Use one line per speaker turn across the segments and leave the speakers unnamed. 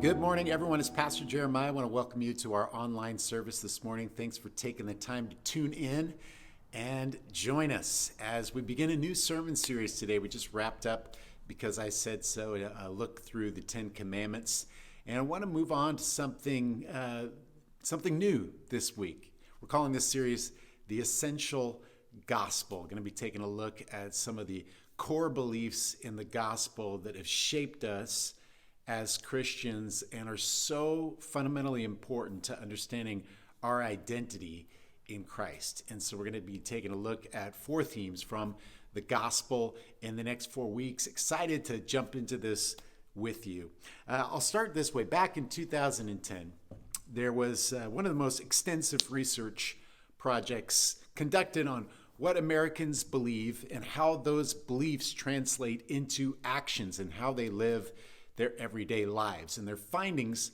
Good morning, everyone. It's Pastor Jeremiah. I want to welcome you to our online service this morning. Thanks for taking the time to tune in and join us as we begin a new sermon series today. We just wrapped up, because I said so, a look through the Ten Commandments. And I want to move on to something new this week. We're calling this series The Essential Gospel. We're going to be taking a look at some of the core beliefs in the gospel that have shaped us as Christians and are so fundamentally important to understanding our identity in Christ. And so we're going to be taking a look at 4 themes from the gospel in the next 4 weeks. Excited to jump into this with you. I'll start this way. Back in 2010, there was one of the most extensive research projects conducted on what Americans believe and how those beliefs translate into actions and how they live their everyday lives. And their findings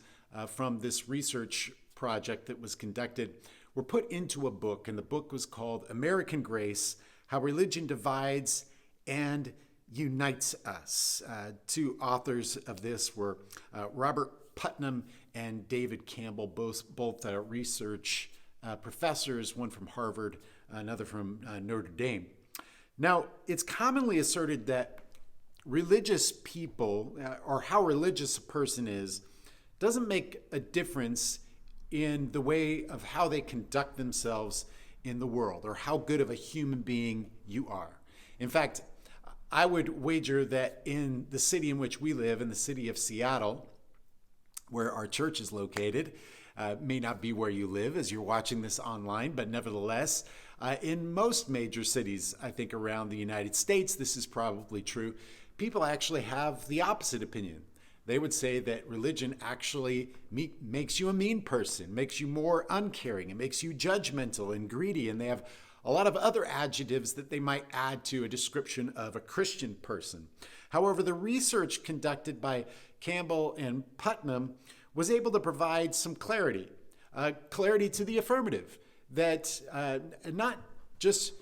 from this research project that was conducted were put into a book, and the book was called American Grace: How Religion Divides and Unites Us. 2 authors of this were Robert Putnam and David Campbell, both research professors, one from Harvard, another from Notre Dame. Now, it's commonly asserted that religious people, or how religious a person is, doesn't make a difference in the way of how they conduct themselves in the world, or how good of a human being you are. In fact, I would wager that in the city in which we live, in the city of Seattle, where our church is located, may not be where you live as you're watching this online, but nevertheless, in most major cities, I think around the United States, this is probably true. People actually have the opposite opinion. They would say that religion actually makes you a mean person, makes you more uncaring, it makes you judgmental and greedy, and they have a lot of other adjectives that they might add to a description of a Christian person. However, the research conducted by Campbell and Putnam was able to provide some clarity to the affirmative, that not just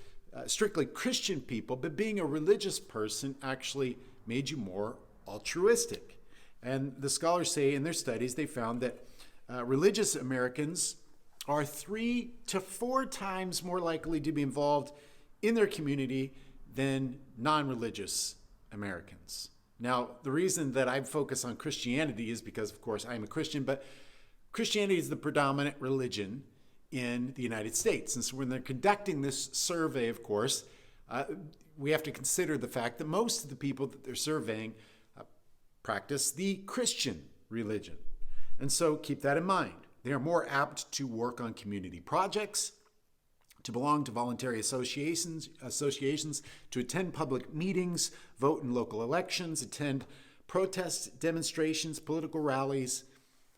strictly Christian people, but being a religious person actually made you more altruistic. And the scholars say in their studies, they found that religious Americans are 3 to 4 times more likely to be involved in their community than non-religious Americans. Now, the reason that I focus on Christianity is because, of course, I'm a Christian, but Christianity is the predominant religion in the United States. And so when they're conducting this survey, of course, we have to consider the fact that most of the people that they're surveying practice the Christian religion. And so keep that in mind. They are more apt to work on community projects, to belong to voluntary associations, to attend public meetings, vote in local elections, attend protest demonstrations, political rallies,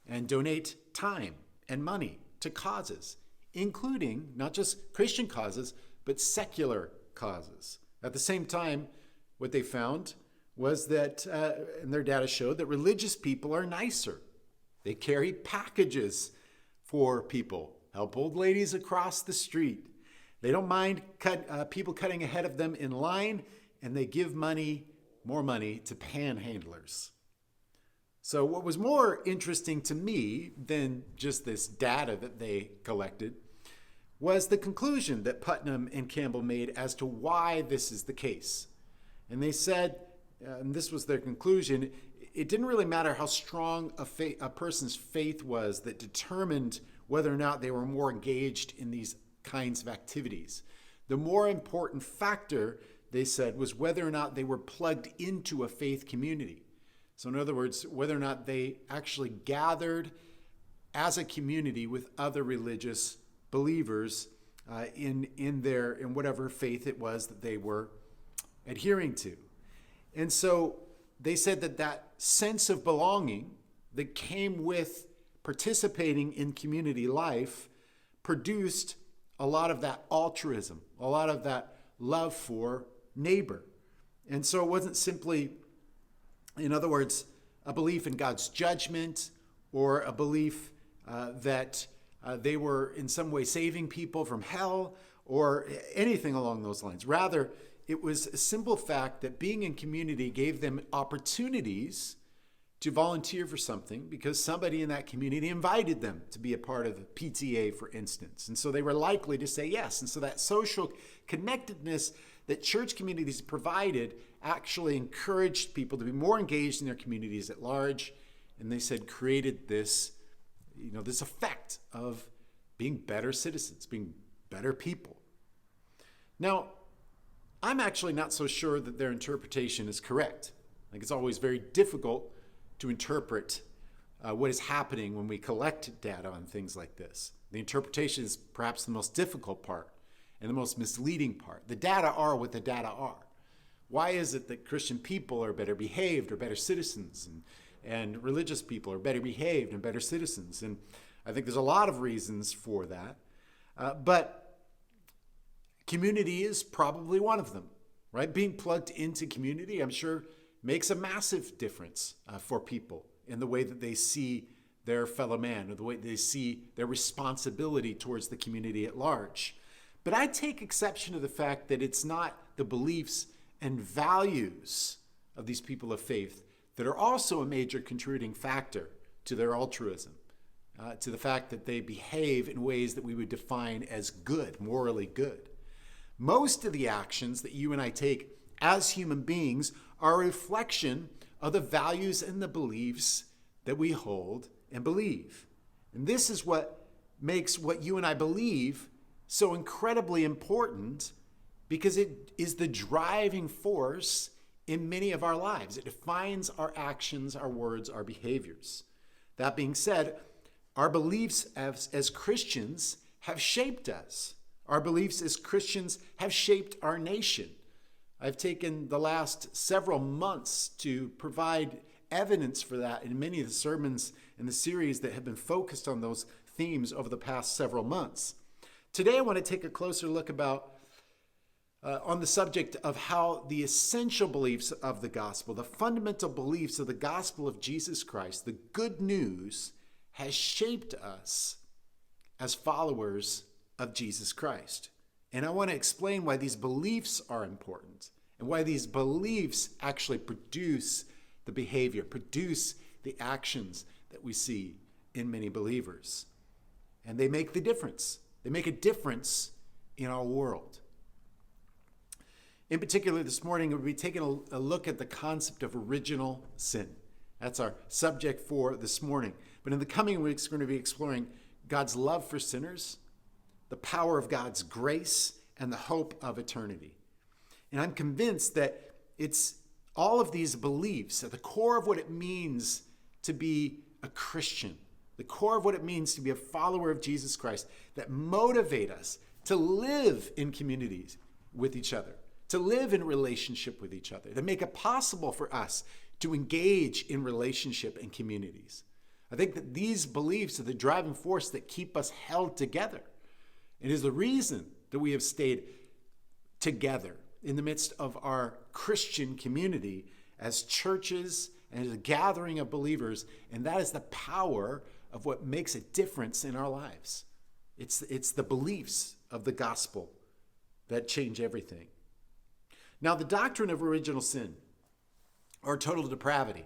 and donate time and money to causes, including not just Christian causes, but secular causes. At the same time, what they found was that, and their data showed, that religious people are nicer. They carry packages for people, help old ladies across the street. They don't mind people cutting ahead of them in line, and they give more money to panhandlers. So what was more interesting to me than just this data that they collected was the conclusion that Putnam and Campbell made as to why this is the case. And they said, and this was their conclusion, it didn't really matter how strong a person's faith was that determined whether or not they were more engaged in these kinds of activities. The more important factor, they said, was whether or not they were plugged into a faith community. So in other words, whether or not they actually gathered as a community with other religious believers in whatever faith it was that they were adhering to. And so they said that sense of belonging that came with participating in community life produced a lot of that altruism, a lot of that love for neighbor. And so it wasn't simply, in other words, a belief in God's judgment or a belief that they were in some way saving people from hell or anything along those lines. Rather, it was a simple fact that being in community gave them opportunities to volunteer for something because somebody in that community invited them to be a part of the PTA, for instance. And so they were likely to say yes. And so that social connectedness that church communities provided actually encouraged people to be more engaged in their communities at large. And they said created this, this effect of being better citizens, being better people. Now, I'm actually not so sure that their interpretation is correct. Like, it's always very difficult to interpret what is happening when we collect data on things like this. The interpretation is perhaps the most difficult part and the most misleading part. The data are what the data are. Why is it that Christian people are better behaved or better citizens, and religious people are better behaved and better citizens? And I think there's a lot of reasons for that. But community is probably one of them, right? Being plugged into community, I'm sure, makes a massive difference for people in the way that they see their fellow man, or the way they see their responsibility towards the community at large. But I take exception to the fact that it's not the beliefs and values of these people of faith that are also a major contributing factor to their altruism, to the fact that they behave in ways that we would define as good, morally good. Most of the actions that you and I take as human beings are a reflection of the values and the beliefs that we hold and believe. And this is what makes what you and I believe so incredibly important, because it is the driving force in many of our lives. It defines our actions, our words, our behaviors. That being said, our beliefs as Christians have shaped us. Our beliefs as Christians have shaped our nation. I've taken the last several months to provide evidence for that in many of the sermons in the series that have been focused on those themes over the past several months. Today, I want to take a closer look on the subject of how the essential beliefs of the gospel, the fundamental beliefs of the gospel of Jesus Christ, the good news, has shaped us as followers of Jesus Christ. And I want to explain why these beliefs are important and why these beliefs actually produce the behavior, produce the actions that we see in many believers. And they make the difference. They make a difference in our world. In particular, this morning, we'll be taking a look at the concept of original sin. That's our subject for this morning. But in the coming weeks, we're going to be exploring God's love for sinners, the power of God's grace, and the hope of eternity. And I'm convinced that it's all of these beliefs at the core of what it means to be a Christian, the core of what it means to be a follower of Jesus Christ, that motivate us to live in communities with each other, to live in relationship with each other, to make it possible for us to engage in relationship and communities. I think that these beliefs are the driving force that keep us held together. It is the reason that we have stayed together in the midst of our Christian community as churches and as a gathering of believers, and that is the power of what makes a difference in our lives. It's the beliefs of the gospel that change everything. Now, the doctrine of original sin or total depravity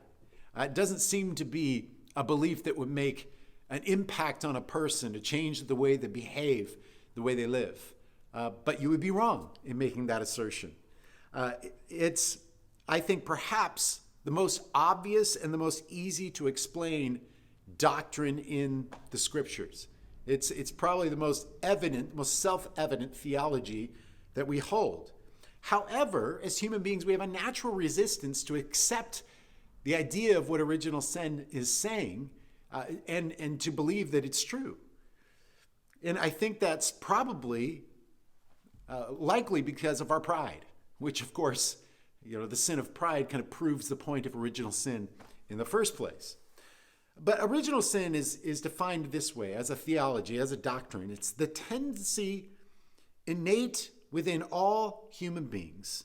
doesn't seem to be a belief that would make an impact on a person to change the way they behave, the way they live. But you would be wrong in making that assertion. It's, I think, perhaps the most obvious and the most easy to explain doctrine in the scriptures. It's probably the most evident, most self-evident theology that we hold. However, as human beings, we have a natural resistance to accept the idea of what original sin is saying and to believe that it's true. And I think that's probably likely because of our pride, which, of course, the sin of pride kind of proves the point of original sin in the first place. But original sin is defined this way as a theology, as a doctrine. It's the tendency innate within all human beings.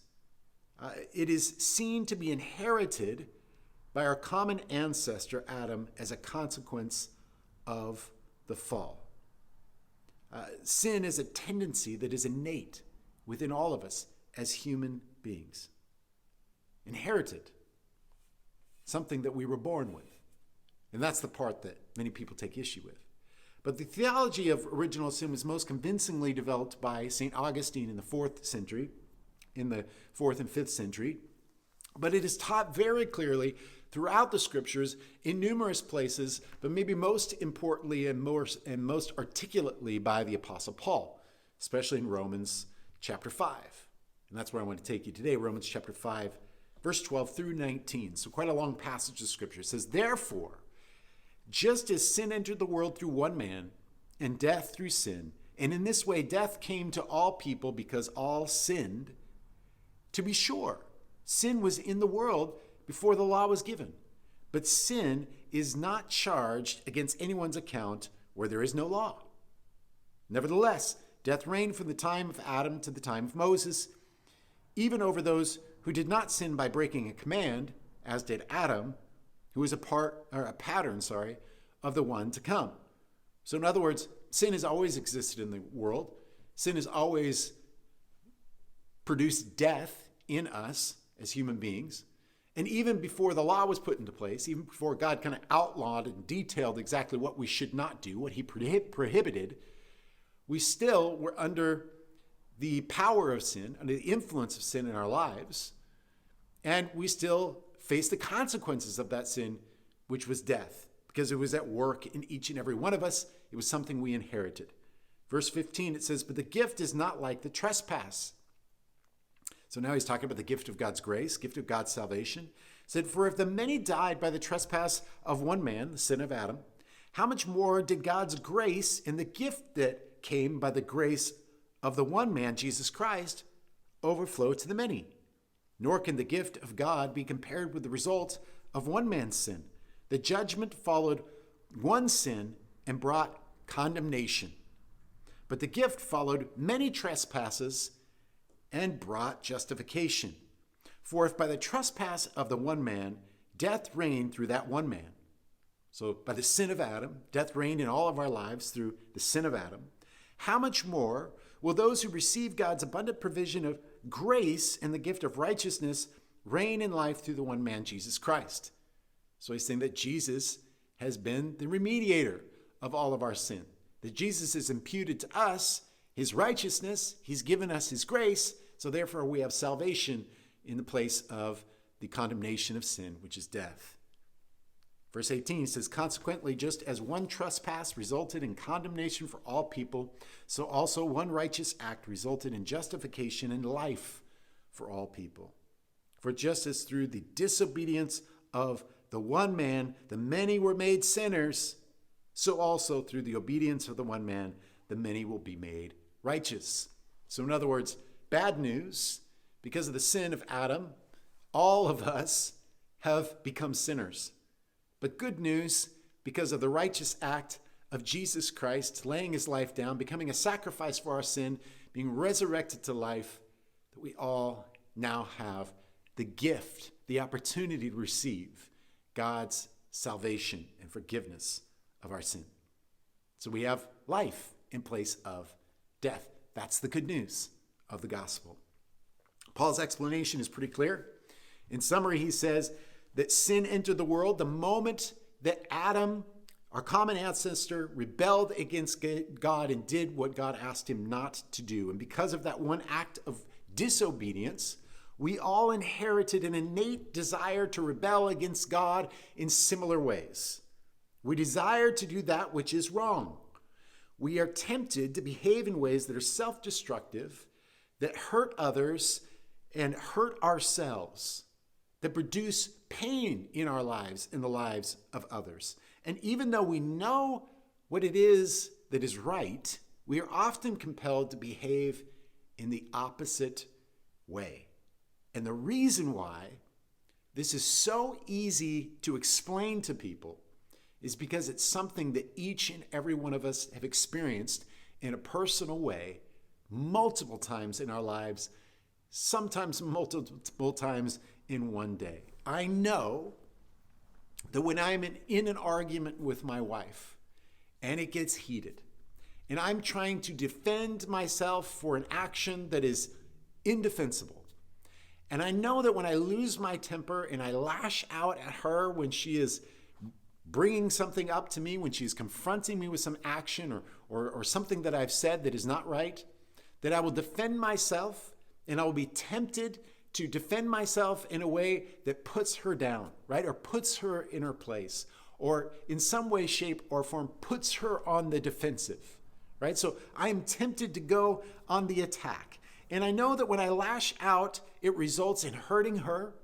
It is seen to be inherited by our common ancestor, Adam, as a consequence of the fall. Sin is a tendency that is innate within all of us as human beings. Inherited. something that we were born with. And that's the part that many people take issue with. But the theology of original sin was most convincingly developed by St. Augustine in the 4th century, in the 4th and 5th century. But it is taught very clearly throughout the scriptures in numerous places, but maybe most importantly and most articulately by the Apostle Paul, especially in Romans chapter 5. And that's where I want to take you today, Romans chapter 5, verse 12 through 19. So quite a long passage of scripture. It says, "Therefore, just as sin entered the world through one man, and death through sin, and in this way death came to all people because all sinned, to be sure, sin was in the world before the law was given. But sin is not charged against anyone's account where there is no law. Nevertheless, death reigned from the time of Adam to the time of Moses, even over those who did not sin by breaking a command, as did Adam, who is a pattern of the one to come." So in other words, sin has always existed in the world. Sin has always produced death in us as human beings. And even before the law was put into place, even before God kind of outlawed and detailed exactly what we should not do, what he prohibited, we still were under the power of sin, under the influence of sin in our lives. And we still face the consequences of that sin, which was death, because it was at work in each and every one of us. It was something we inherited. Verse 15, it says, "But the gift is not like the trespass." So now he's talking about the gift of God's grace, gift of God's salvation. He said, "For if the many died by the trespass of one man, the sin of Adam, how much more did God's grace and the gift that came by the grace of the one man, Jesus Christ, overflow to the many? Nor can the gift of God be compared with the result of one man's sin. The judgment followed one sin and brought condemnation. But the gift followed many trespasses and brought justification. For if by the trespass of the one man, death reigned through that one man." So by the sin of Adam, death reigned in all of our lives through the sin of Adam. "How much more will those who receive God's abundant provision of grace and the gift of righteousness reign in life through the one man, Jesus Christ?" So he's saying that Jesus has been the remediator of all of our sin. That Jesus has imputed to us his righteousness. He's given us his grace. So therefore we have salvation in the place of the condemnation of sin, which is death. Verse 18 says, "Consequently, just as one trespass resulted in condemnation for all people, so also one righteous act resulted in justification and life for all people. For just as through the disobedience of the one man, the many were made sinners, so also through the obedience of the one man, the many will be made righteous." So in other words, bad news, because of the sin of Adam, all of us have become sinners. But good news, because of the righteous act of Jesus Christ, laying his life down, becoming a sacrifice for our sin, being resurrected to life, that we all now have the gift, the opportunity to receive God's salvation and forgiveness of our sin. So we have life in place of death. That's the good news of the gospel. Paul's explanation is pretty clear. In summary, he says that sin entered the world the moment that Adam, our common ancestor, rebelled against God and did what God asked him not to do. And because of that one act of disobedience, we all inherited an innate desire to rebel against God in similar ways. We desire to do that which is wrong. We are tempted to behave in ways that are self-destructive, that hurt others and hurt ourselves, that produce pain in our lives, in the lives of others. And even though we know what it is that is right, we are often compelled to behave in the opposite way. And the reason why this is so easy to explain to people is because it's something that each and every one of us have experienced in a personal way multiple times in our lives, sometimes multiple times in one day. I know that when I'm in an argument with my wife and it gets heated and I'm trying to defend myself for an action that is indefensible, And I know that when I lose my temper and I lash out at her when she is bringing something up to me, when she's confronting me with some action or something that I've said that is not right, that I will defend myself, and I will be tempted to defend myself in a way that puts her down, right? Or puts her in her place, or in some way, shape, or form puts her on the defensive, right? So I am tempted to go on the attack. And I know that when I lash out, it results in hurting her,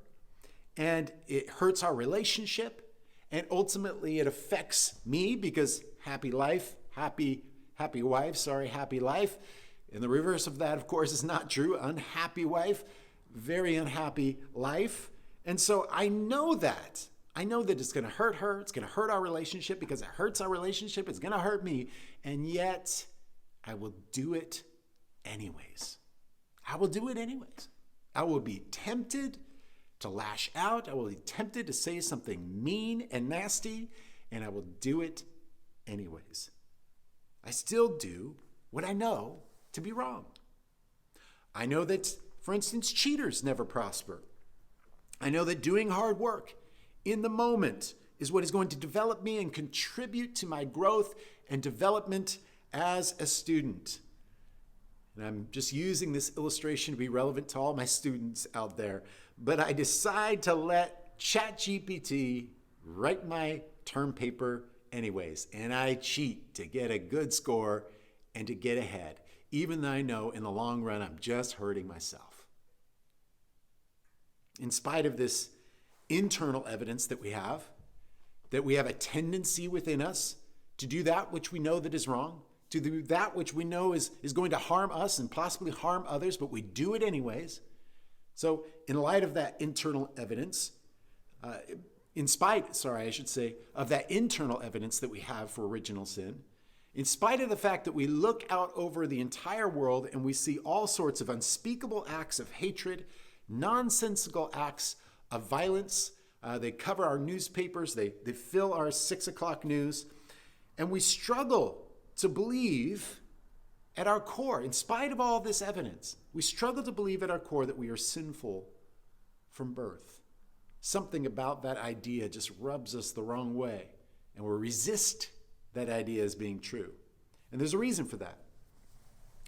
and it hurts our relationship, and ultimately it affects me, because happy life, happy wife, happy life. And the reverse of that, of course, is not true. Unhappy wife, very unhappy life. And so I know that. I know that it's going to hurt her. It's going to hurt our relationship. Because it hurts our relationship, it's going to hurt me. And yet, I will do it anyways. I will do it anyways. I will be tempted to lash out. I will be tempted to say something mean and nasty. And I will do it anyways. I still do what I know to be wrong. I know that, for instance, cheaters never prosper. I know that doing hard work in the moment is what is going to develop me and contribute to my growth and development as a student. And I'm just using this illustration to be relevant to all my students out there. But I decide to let ChatGPT write my term paper anyways. And I cheat to get a good score and to get ahead, even though I know in the long run I'm just hurting myself. In spite of this internal evidence that we have a tendency within us to do that which we know that is wrong, to do that which we know is going to harm us and possibly harm others, but we do it anyways. So in light of that internal evidence, of that internal evidence that we have for original sin, in spite of the fact that we look out over the entire world and we see all sorts of unspeakable acts of hatred, nonsensical acts of violence, they cover our newspapers, they fill our 6 o'clock news, and we struggle to believe at our core, in spite of all this evidence, we struggle to believe at our core that we are sinful from birth. Something about that idea just rubs us the wrong way, and we resist that idea as being true. And there's a reason for that.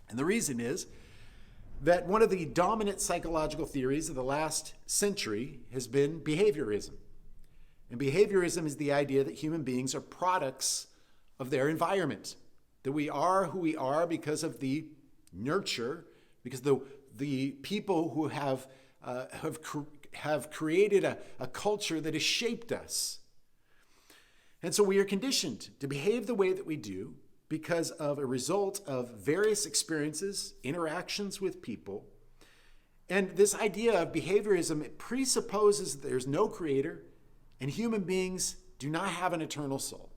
And the reason is that one of the dominant psychological theories of the last century has been behaviorism. And behaviorism is the idea that human beings are products of their environment, that we are who we are because of the nurture, because the people who have created a culture that has shaped us. And so we are conditioned to behave the way that we do because of a result of various experiences, interactions with people. And this idea of behaviorism, it presupposes that there's no creator and human beings do not have an eternal soul.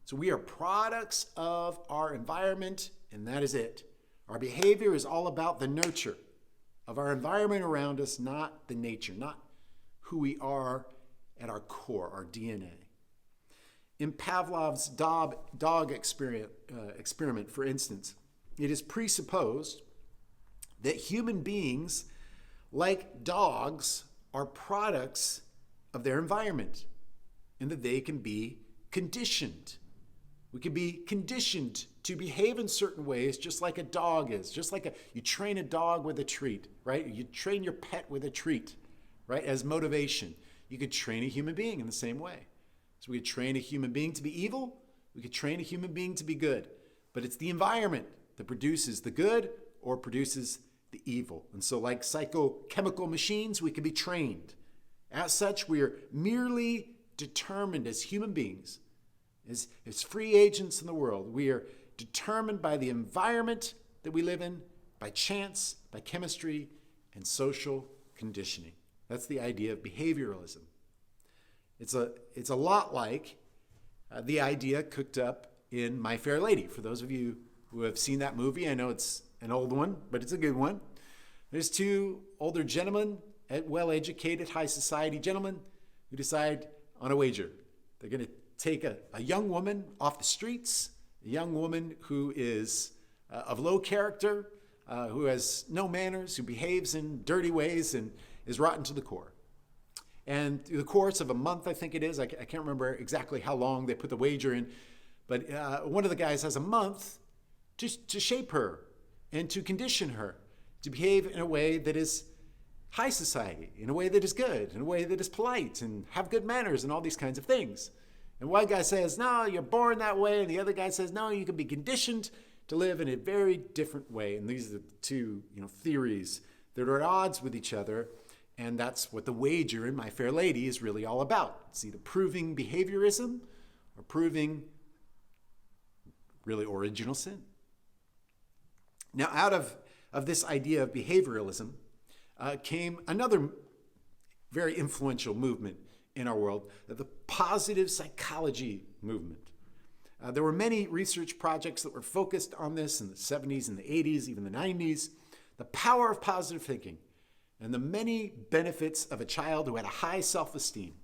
So we are products of our environment, and that is it. Our behavior is all about the nurture of our environment around us, not the nature, not who we are at our core, our DNA. In Pavlov's dog experiment, for instance, it is presupposed that human beings, like dogs, are products of their environment and that they can be conditioned. We can be conditioned to behave in certain ways just like a dog is, just like you train a dog with a treat, right? You train your pet with a treat, right? As motivation. You could train a human being in the same way. So we could train a human being to be evil. We could train a human being to be good. But it's the environment that produces the good or produces the evil. And so like psychochemical machines, we can be trained. As such, we are merely determined as human beings, as free agents in the world. We are determined by the environment that we live in, by chance, by chemistry, and social conditioning. That's the idea of behavioralism. It's a lot like the idea cooked up in My Fair Lady. For those of you who have seen that movie, I know it's an old one, but it's a good one. There's two older gentlemen, well-educated, high society gentlemen, who decide on a wager. They're going to take a young woman off the streets, a young woman who is of low character, who has no manners, who behaves in dirty ways, and is rotten to the core. And through the course of a month, I think it is, I can't remember exactly how long they put the wager in, but one of the guys has a month to shape her and to condition her to behave in a way that is high society, in a way that is good, in a way that is polite and have good manners and all these kinds of things. And one guy says, no, you're born that way. And the other guy says, no, you can be conditioned to live in a very different way. And these are the two theories that are at odds with each other. And that's what the wager in My Fair Lady is really all about. It's either proving behaviorism or proving really original sin. Now, out of this idea of behavioralism came another very influential movement in our world, the positive psychology movement. There were many research projects that were focused on this in the 70s and the 80s, even the 90s. The power of positive thinking and the many benefits of a child who had a high self-esteem.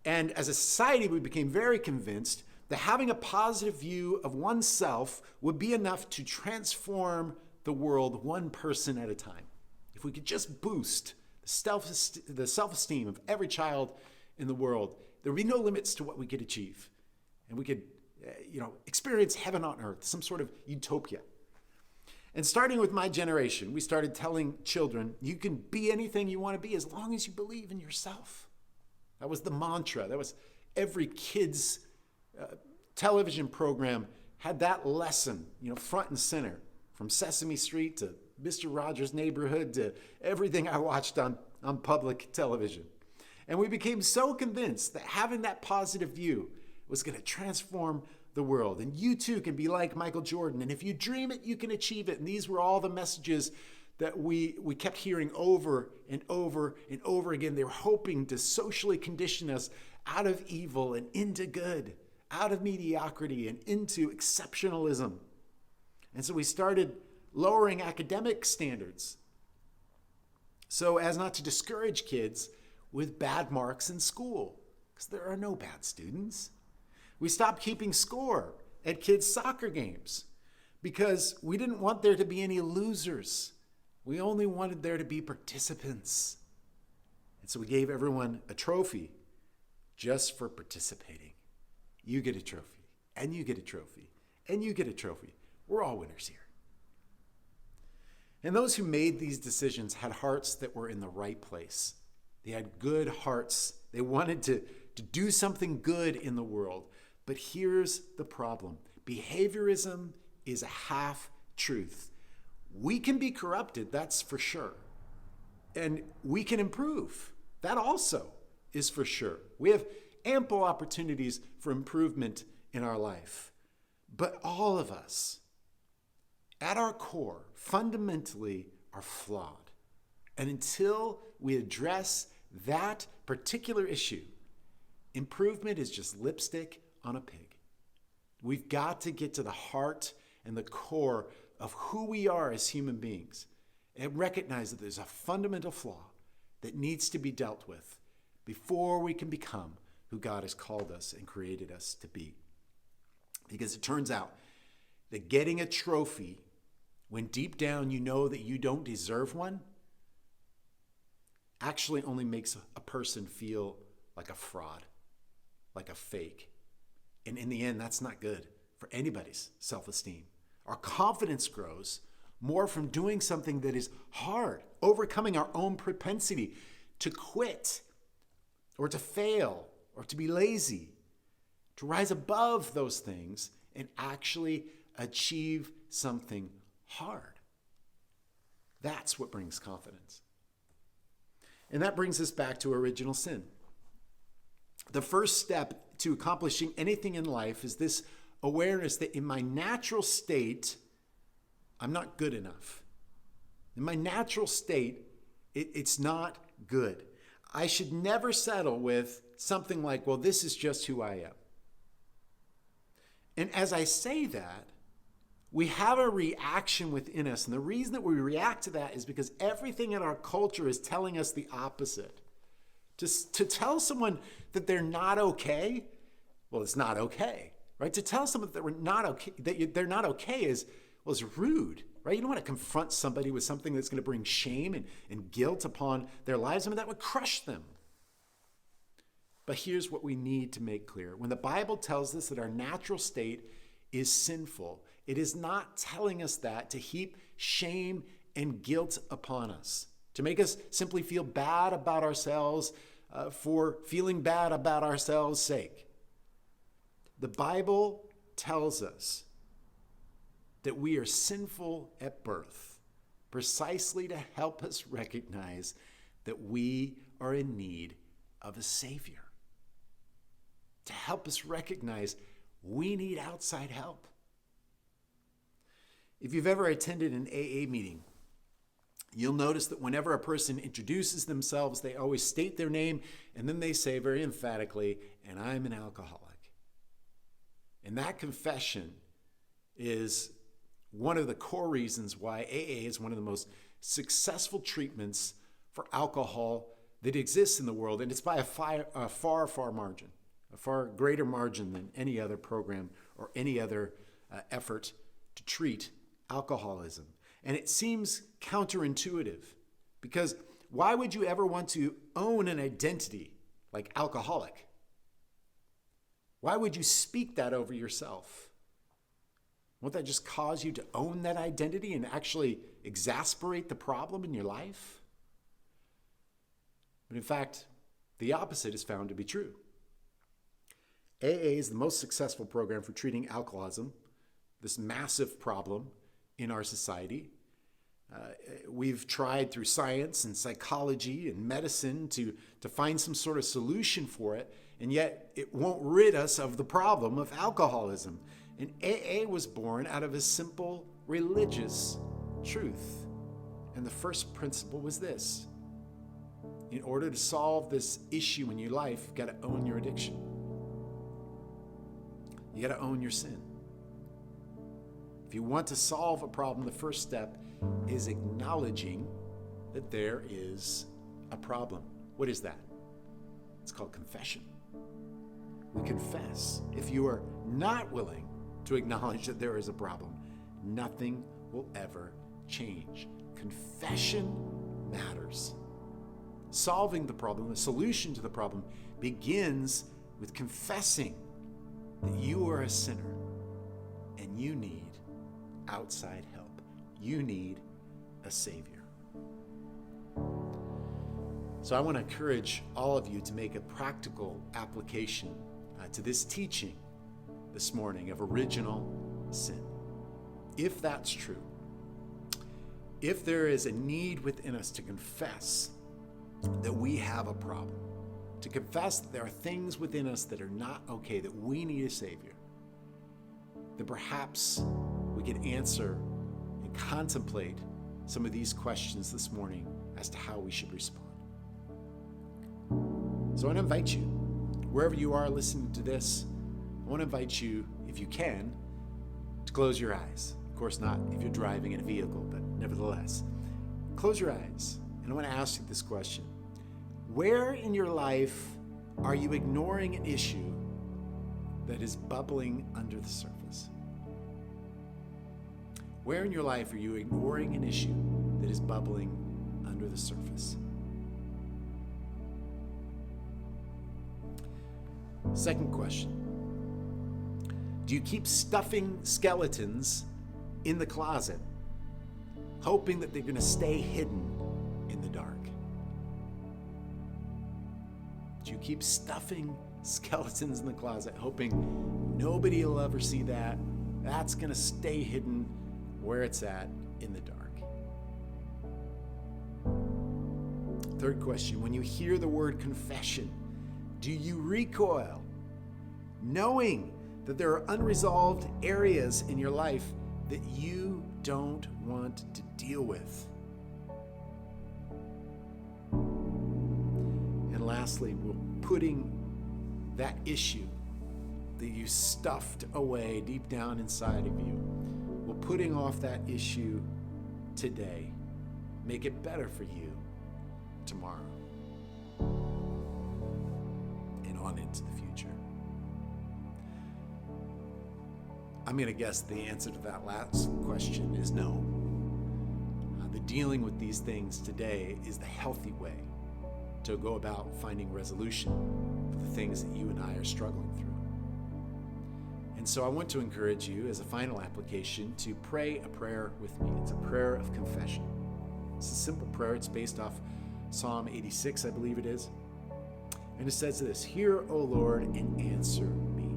And as a society, we became very convinced that having a positive view of oneself would be enough to transform the world one person at a time. If we could just boost the self-esteem of every child in the world, there would be no limits to what we could achieve. And we could, experience heaven on earth, some sort of utopia. And starting with my generation, we started telling children, you can be anything you want to be as long as you believe in yourself. That was the mantra. That was every kid's television program had that lesson, front and center, from Sesame Street to Mr. Rogers' Neighborhood to everything I watched on public television. And we became so convinced that having that positive view was going to transform the world. And you too can be like Michael Jordan. And if you dream it, you can achieve it. And these were all the messages that we kept hearing over and over and over again. They were hoping to socially condition us out of evil and into good, out of mediocrity and into exceptionalism. And so we started lowering academic standards so as not to discourage kids with bad marks in school, because there are no bad students. We stopped keeping score at kids' soccer games because we didn't want there to be any losers. We only wanted there to be participants. And so we gave everyone a trophy just for participating. You get a trophy, and you get a trophy, and you get a trophy. We're all winners here. And those who made these decisions had hearts that were in the right place. They had good hearts. They wanted to do something good in the world. But here's the problem. Behaviorism is a half-truth. We can be corrupted, that's for sure. And we can improve. That also is for sure. We have ample opportunities for improvement in our life. But all of us, at our core, fundamentally are flawed. And until we address that particular issue, improvement is just lipstick on a pig. We've got to get to the heart and the core of who we are as human beings and recognize that there's a fundamental flaw that needs to be dealt with before we can become who God has called us and created us to be. Because it turns out that getting a trophy when deep down you know that you don't deserve one actually only makes a person feel like a fraud, like a fake. And in the end, that's not good for anybody's self-esteem. Our confidence grows more from doing something that is hard, overcoming our own propensity to quit or to fail or to be lazy, to rise above those things and actually achieve something hard. That's what brings confidence. And that brings us back to original sin. The first step to accomplishing anything in life is this awareness that in my natural state, I'm not good enough. In my natural state, it's not good. I should never settle with something like, well, this is just who I am. And as I say that, we have a reaction within us. And the reason that we react to that is because everything in our culture is telling us the opposite. To tell someone that they're not okay, well, it's not okay, right? To tell someone that they're not okay is rude. right? You don't want to confront somebody with something that's going to bring shame and guilt upon their lives. I mean, that would crush them. But here's what we need to make clear. When the Bible tells us that our natural state is sinful, it is not telling us that to heap shame and guilt upon us, to make us simply feel bad about ourselves for feeling bad about ourselves' sake. The Bible tells us that we are sinful at birth, precisely to help us recognize that we are in need of a Savior, to help us recognize we need outside help. If you've ever attended an AA meeting, you'll notice that whenever a person introduces themselves, they always state their name, and then they say very emphatically, "And I'm an alcoholic." And that confession is one of the core reasons why AA is one of the most successful treatments for alcohol that exists in the world, and it's by a far margin, a far greater margin than any other program or any other effort to treat alcoholism. And it seems counterintuitive, because why would you ever want to own an identity like alcoholic? Why would you speak that over yourself? Won't that just cause you to own that identity and actually exasperate the problem in your life? But in fact, the opposite is found to be true. AA is the most successful program for treating alcoholism, this massive problem in our society. We've tried through science and psychology and medicine to find some sort of solution for it, and yet it won't rid us of the problem of alcoholism. And AA was born out of a simple religious truth. And the first principle was this: in order to solve this issue in your life, you've got to own your addiction. You got to own your sin. If you want to solve a problem, the first step is acknowledging that there is a problem. What is that? It's called confession. We confess. If you are not willing to acknowledge that there is a problem, nothing will ever change. Confession matters. Solving the problem, the solution to the problem, begins with confessing that you are a sinner and you need outside help. You need a Savior. So I want to encourage all of you to make a practical application to this teaching this morning of original sin. If that's true, if there is a need within us to confess that we have a problem, to confess that there are things within us that are not okay, that we need a Savior, then perhaps we can answer and contemplate some of these questions this morning as to how we should respond. So I want to invite you, wherever you are listening to this, I want to invite you, if you can, to close your eyes. Of course not if you're driving in a vehicle, but nevertheless, close your eyes. And I want to ask you this question: where in your life are you ignoring an issue that is bubbling under the surface? Where in your life are you ignoring an issue that is bubbling under the surface? Second question: do you keep stuffing skeletons in the closet, hoping that they're going to stay hidden in the dark? Do you keep stuffing skeletons in the closet, hoping nobody will ever see that? That's going to stay hidden where it's at in the dark. Third question: when you hear the word confession, do you recoil, knowing that there are unresolved areas in your life that you don't want to deal with? And lastly, we're putting that issue that you stuffed away deep down inside of you, we're putting off that issue today. Make it better for you tomorrow and on into the future. I'm going to guess the answer to that last question is no. dealing with these things today is the healthy way to go about finding resolution for the things that you and I are struggling through. And so I want to encourage you as a final application to pray a prayer with me. It's a prayer of confession. It's a simple prayer. It's based off Psalm 86, I believe it is. And it says this: "Hear, O Lord, and answer me.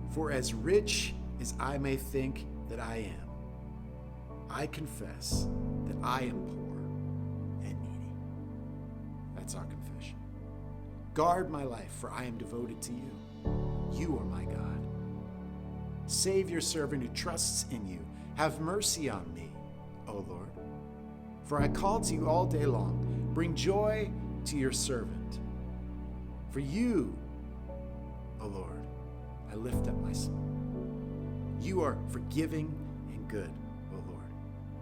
For as rich as I may think that I am, I confess that I am poor and needy." That's our confession. "Guard my life, for I am devoted to you. You are my God. Save your servant who trusts in you. Have mercy on me, O Lord. For I call to you all day long. Bring joy to your servant. For you, O Lord, I lift up my soul. You are forgiving and good, O Lord,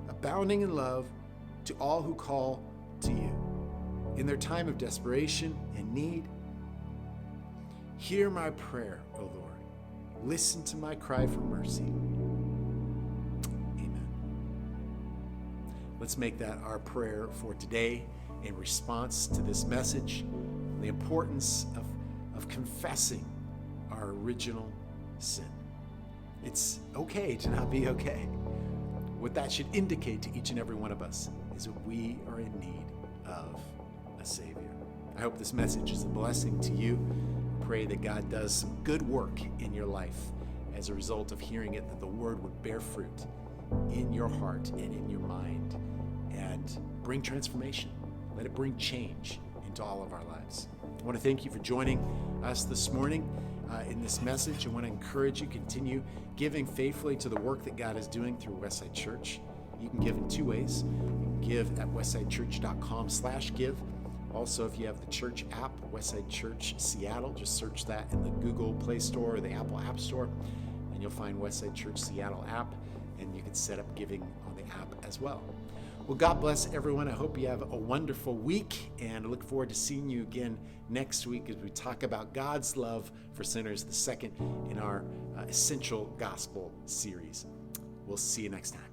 abounding in love to all who call to you. In their time of desperation and need, hear my prayer, O Lord. Listen to my cry for mercy. Amen." Let's make that our prayer for today in response to this message, the importance of confessing our original sin. It's okay to not be okay. What that should indicate to each and every one of us is that we are in need of a Savior. I hope this message is a blessing to you. Pray that God does some good work in your life as a result of hearing it, that the word would bear fruit in your heart and in your mind and bring transformation. Let it bring change into all of our lives. I want to thank you for joining us this morning in this message. I want to encourage you to continue giving faithfully to the work that God is doing through Westside Church. You can give in two ways. You can give at westsidechurch.com/give. Also, if you have the church app, Westside Church Seattle, just search that in the Google Play Store or the Apple App Store, and you'll find Westside Church Seattle app, and you can set up giving on the app as well. Well, God bless everyone. I hope you have a wonderful week, and I look forward to seeing you again next week as we talk about God's love for sinners, the second in our Essential Gospel series. We'll see you next time.